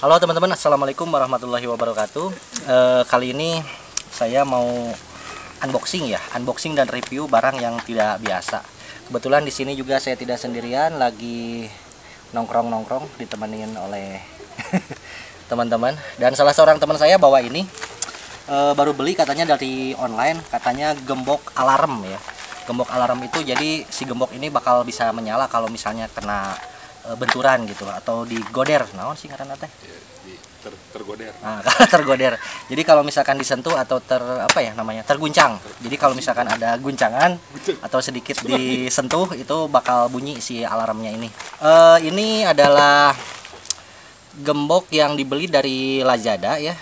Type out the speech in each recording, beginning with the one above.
Halo teman-teman, assalamualaikum warahmatullahi wabarakatuh. Kali ini saya mau unboxing dan review barang yang tidak biasa. Kebetulan di sini juga saya tidak sendirian, lagi nongkrong ditemenin oleh teman-teman. Dan salah seorang teman saya bawa ini, baru beli katanya dari online, katanya gembok alarm ya. Gembok alarm itu jadi si gembok ini bakal bisa menyala kalau misalnya kena benturan gitu atau digoder, naon sih ngaranna teh? Tergoder. Nah, tergoder. Jadi kalau misalkan disentuh atau terguncang. Jadi kalau misalkan ada guncangan atau sedikit disentuh itu bakal bunyi si alarmnya ini. Ini adalah gembok yang dibeli dari Lazada ya.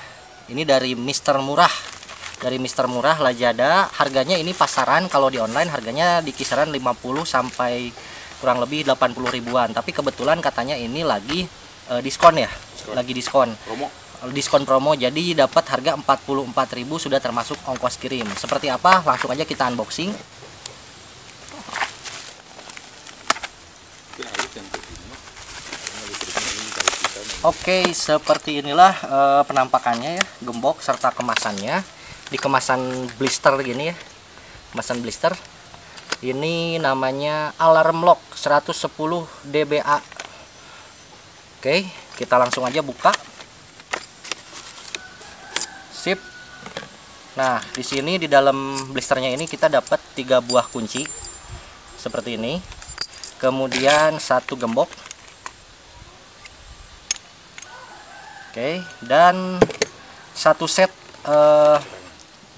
Ini dari Mister Murah. Dari Mister Murah Lazada. Harganya ini pasaran, kalau di online harganya di kisaran 50 sampai kurang lebih 80 ribuan. Tapi kebetulan katanya ini lagi diskon ya. Lagi diskon promo, jadi dapat harga 44.000 sudah termasuk ongkos kirim. Seperti apa? Langsung aja kita unboxing. Oke, seperti inilah penampakannya ya, gembok serta kemasannya. Di kemasan blister gini ya, kemasan blister. Ini namanya Alarm Lock 110 dBA. Oke, kita langsung aja buka. Sip. Nah, di sini di dalam blisternya ini kita dapat 3 buah kunci seperti ini. Kemudian 1 gembok. Oke, dan 1 set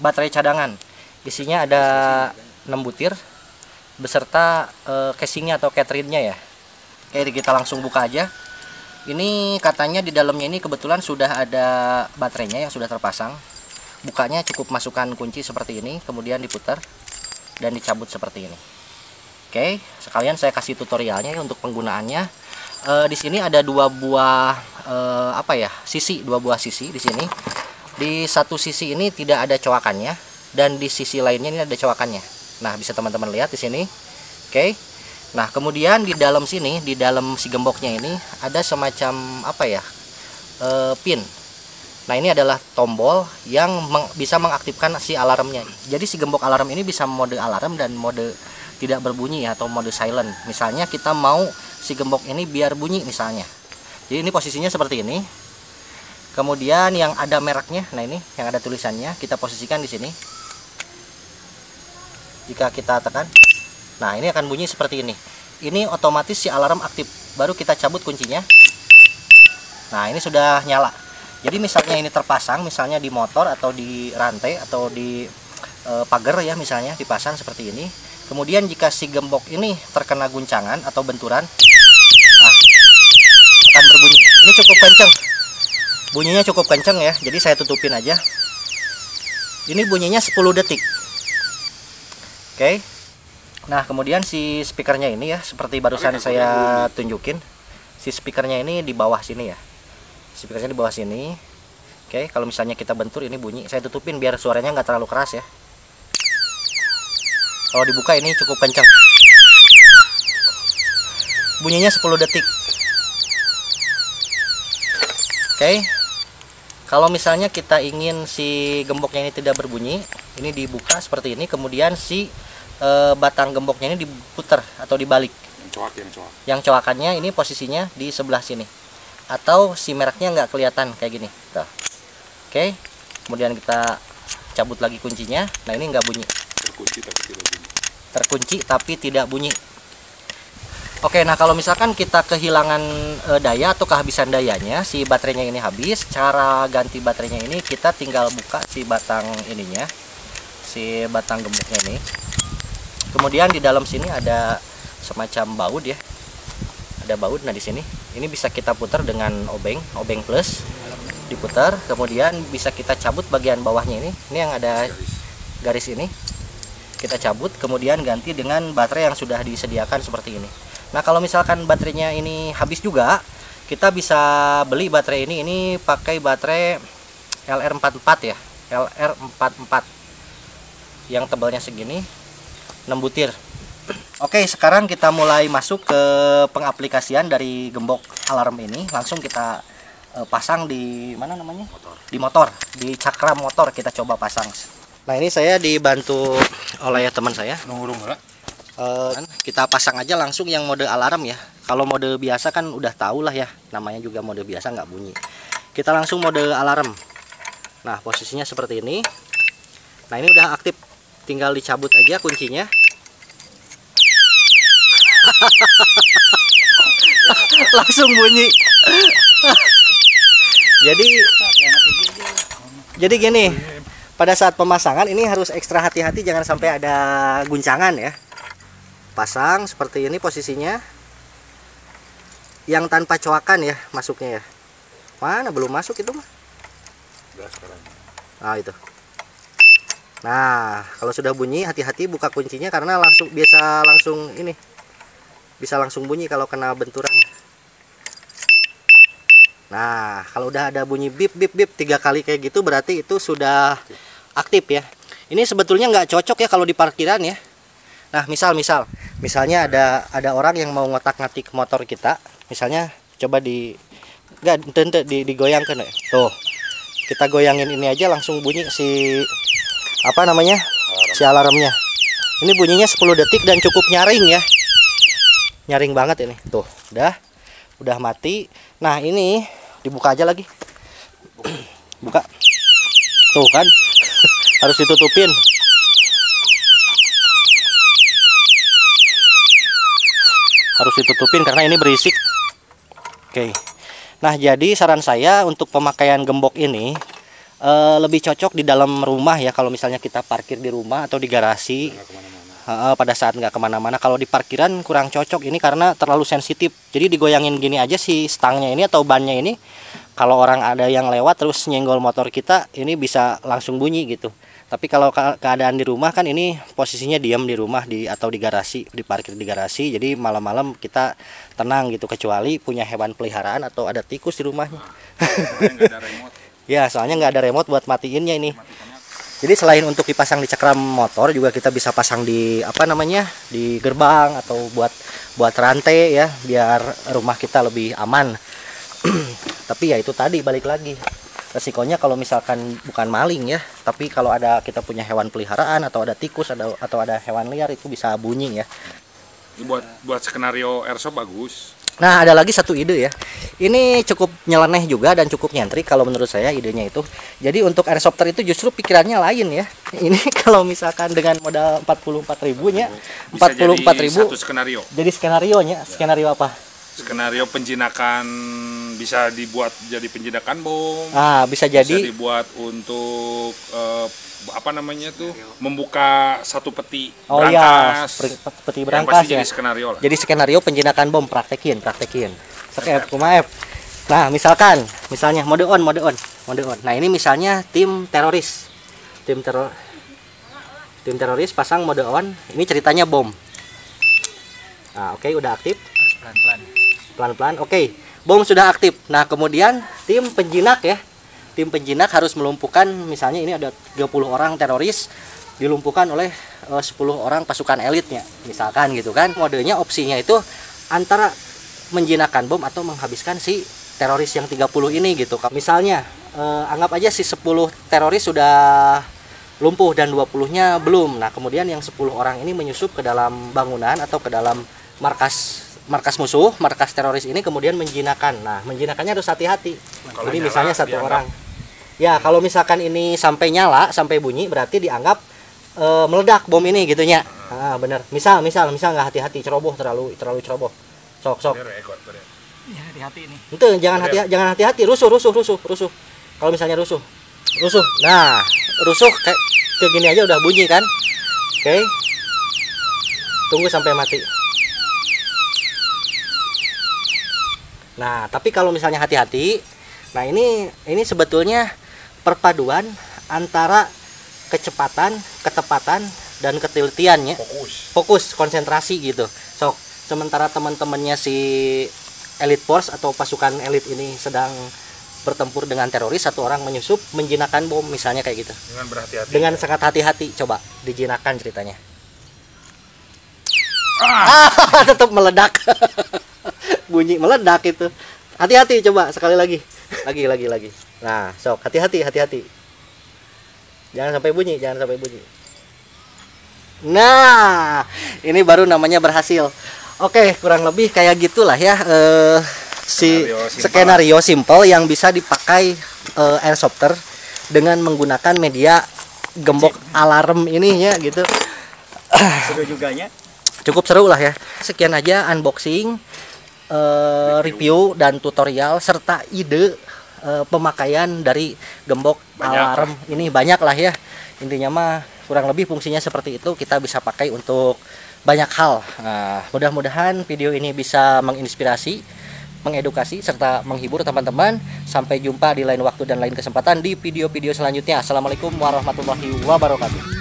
baterai cadangan. Isinya ada 6 butir beserta casingnya atau cartridge-nya ya. Oke, kita langsung buka aja. Ini katanya di dalamnya ini kebetulan sudah ada baterainya yang sudah terpasang. Bukanya cukup masukkan kunci seperti ini, kemudian diputar dan dicabut seperti ini. Oke, sekalian saya kasih tutorialnya ya untuk penggunaannya. Di sini ada 2 buah sisi, 2 buah sisi di sini. Di satu sisi ini tidak ada coakannya dan di sisi lainnya ini ada coakannya. Nah, bisa teman-teman lihat di sini. Oke. Nah, kemudian di dalam sini, di dalam si gemboknya ini ada semacam pin. Nah, ini adalah tombol yang bisa mengaktifkan si alarmnya. Jadi si gembok alarm ini bisa mode alarm dan mode tidak berbunyi atau mode silent. Misalnya kita mau si gembok ini biar bunyi misalnya. Jadi ini posisinya seperti ini. Kemudian yang ada mereknya, nah ini yang ada tulisannya, kita posisikan di sini. Jika kita tekan, nah ini akan bunyi seperti ini. Ini otomatis si alarm aktif. Baru kita cabut kuncinya. Nah, ini sudah nyala. Jadi misalnya ini terpasang, misalnya di motor atau di rantai atau di pagar ya, misalnya dipasang seperti ini. Kemudian jika si gembok ini terkena guncangan atau benturan, nah, akan berbunyi. Ini cukup kenceng. Bunyinya cukup kenceng ya. Jadi saya tutupin aja. Ini bunyinya 10 detik. Oke. Nah, kemudian si speakernya ini ya, seperti barusan saya tunjukin. Si speakernya ini di bawah sini ya. Speakernya di bawah sini. Oke, kalau misalnya kita bentur ini bunyi. Saya tutupin biar suaranya nggak terlalu keras ya. Kalau dibuka ini cukup kencang. Bunyinya 10 detik. Oke. Kalau misalnya kita ingin si gemboknya ini tidak berbunyi, ini dibuka seperti ini, kemudian si batang gemboknya ini diputar atau dibalik. Yang coakannya ini posisinya di sebelah sini. Atau si mereknya nggak kelihatan kayak gini. Tuh. Oke. Kemudian kita cabut lagi kuncinya. Nah, ini nggak bunyi. Terkunci tapi tidak bunyi. Oke, nah kalau misalkan kita kehilangan daya atau kehabisan dayanya, si baterainya ini habis, cara ganti baterainya ini kita tinggal buka si batang ininya, si batang gemboknya ini. Kemudian di dalam sini ada semacam baut ya, ada baut. Nah, di sini ini bisa kita putar dengan obeng plus, diputar. Kemudian bisa kita cabut bagian bawahnya ini yang ada garis ini, kita cabut. Kemudian ganti dengan baterai yang sudah disediakan seperti ini. Nah, kalau misalkan baterainya ini habis juga, kita bisa beli baterai ini pakai baterai LR44 ya, LR44 yang tebalnya segini, 6 butir. Oke, sekarang kita mulai masuk ke pengaplikasian dari gembok alarm ini. Langsung kita pasang di mana namanya? Motor. Di motor, di cakram motor kita coba pasang. Nah ini saya dibantu oleh teman saya. Nunggu nggak? Kita pasang aja langsung yang mode alarm ya. Kalau mode biasa kan udah tau lah ya, namanya juga mode biasa nggak bunyi. Kita langsung mode alarm. Nah posisinya seperti ini. Nah ini udah aktif, tinggal dicabut aja kuncinya. Langsung bunyi. Jadi gini, pada saat pemasangan ini harus ekstra hati-hati, jangan sampai ada guncangan ya. Pasang seperti ini posisinya, yang tanpa coakan ya masuknya ya. Mana belum masuk itu mah? Nah itu. Nah kalau sudah bunyi hati-hati buka kuncinya, karena bisa langsung bunyi kalau kena benturan. Nah kalau udah ada bunyi bip bip bip 3 kali kayak gitu, berarti itu sudah aktif ya. Ini sebetulnya nggak cocok ya kalau di parkiran ya. Nah misalnya ada orang yang mau ngotak-ngatik motor kita, misalnya coba digoyangkan ya. Tuh kita goyangin ini aja langsung bunyi si alarmnya. Ini bunyinya 10 detik dan cukup nyaring ya, nyaring banget ini. Tuh udah mati. Nah ini dibuka aja lagi, buka tuh kan. Harus ditutupin. Karena ini berisik. Oke. Nah jadi saran saya untuk pemakaian gembok ini lebih cocok di dalam rumah ya. Kalau misalnya kita parkir di rumah atau di garasi, pada saat nggak kemana-mana. Kalau di parkiran kurang cocok ini karena terlalu sensitif. Jadi digoyangin gini aja si stangnya ini atau bannya ini. Kalau orang ada yang lewat terus nyenggol motor kita, ini bisa langsung bunyi gitu. Tapi kalau keadaan di rumah kan ini posisinya diam di rumah atau di garasi, diparkir di garasi. Jadi malam-malam kita tenang gitu, kecuali punya hewan peliharaan atau ada tikus di rumahnya. Ya soalnya nggak ada remote buat matiinnya ini. Jadi selain untuk dipasang di cakram motor, juga kita bisa pasang di di gerbang atau buat rantai ya, biar rumah kita lebih aman. Tapi ya itu tadi, balik lagi resikonya kalau misalkan bukan maling ya, tapi kalau kita punya hewan peliharaan atau ada tikus atau ada hewan liar, itu bisa bunyi ya. Buat skenario airsoft bagus. Nah ada lagi satu ide ya, ini cukup nyeleneh juga dan cukup nyentrik kalau menurut saya idenya itu. Jadi untuk airsofter itu justru pikirannya lain ya. Ini kalau misalkan dengan modal 44.000 nya, 44.000 satu skenario. Jadi skenario apa? Skenario penjinakan, bisa dibuat jadi penjinakan bom. Bisa jadi. Bisa dibuat untuk membuka satu peti berangkas. Peti berangkas ya. Jadi skenario lah. Jadi skenario penjinakan bom, praktekin. Kumaef. Nah, misalnya mode on. Nah, ini misalnya tim teroris pasang mode on. Ini ceritanya bom. Nah, oke, udah aktif. Harus Pelan-pelan. Oke, bom sudah aktif. Nah, kemudian tim penjinak harus melumpuhkan, misalnya ini ada 30 orang teroris dilumpuhkan oleh 10 orang pasukan elitnya, misalkan gitu kan. Modenya, opsinya itu antara menjinakkan bom atau menghabiskan si teroris yang 30 ini gitu. Misalnya anggap aja si 10 teroris sudah lumpuh dan 20-nya belum. Nah, kemudian yang 10 orang ini menyusup ke dalam bangunan atau ke dalam markas musuh, markas teroris ini, kemudian menjinakkan. Nah, menjinakannya harus hati-hati. Jadi misalnya satu orang. Ya, kalau misalkan ini sampai nyala, sampai bunyi, berarti dianggap meledak bom ini gitunya. Bener. Misal nggak hati-hati, terlalu ceroboh. Sok. Ya, hati-hati ini. Itu jangan hati-hati, rusuh. Kalau misalnya rusuh. Nah, rusuh kayak gini aja udah bunyi kan? Oke. Tunggu sampai mati. Nah, tapi kalau misalnya hati-hati, nah ini sebetulnya perpaduan antara kecepatan, ketepatan, dan ketelitiannya. Fokus, konsentrasi gitu. Sementara teman-temannya si Elite Force atau pasukan elit ini sedang bertempur dengan teroris, satu orang menyusup menjinakkan bom, misalnya kayak gitu. Dengan berhati-hati. Dengan sangat hati-hati, coba dijinakkan ceritanya. Tetap meledak. Bunyi meledak itu. Hati-hati, coba sekali lagi. Lagi. Nah, sok hati-hati. Jangan sampai bunyi. Nah, ini baru namanya berhasil. Oke, kurang lebih kayak gitulah ya. Skenario simple yang bisa dipakai airsofter dengan menggunakan media gembok alarm ini ya gitu. Seru juga ya. Cukup seru lah ya. Sekian aja unboxing, review dan tutorial serta ide pemakaian dari gembok alarm ini. Banyak lah ya. Intinya mah kurang lebih fungsinya seperti itu. Kita bisa pakai untuk banyak hal. Nah, mudah-mudahan video ini bisa menginspirasi, mengedukasi serta menghibur teman-teman. Sampai jumpa di lain waktu dan lain kesempatan di video-video selanjutnya. Assalamualaikum warahmatullahi wabarakatuh.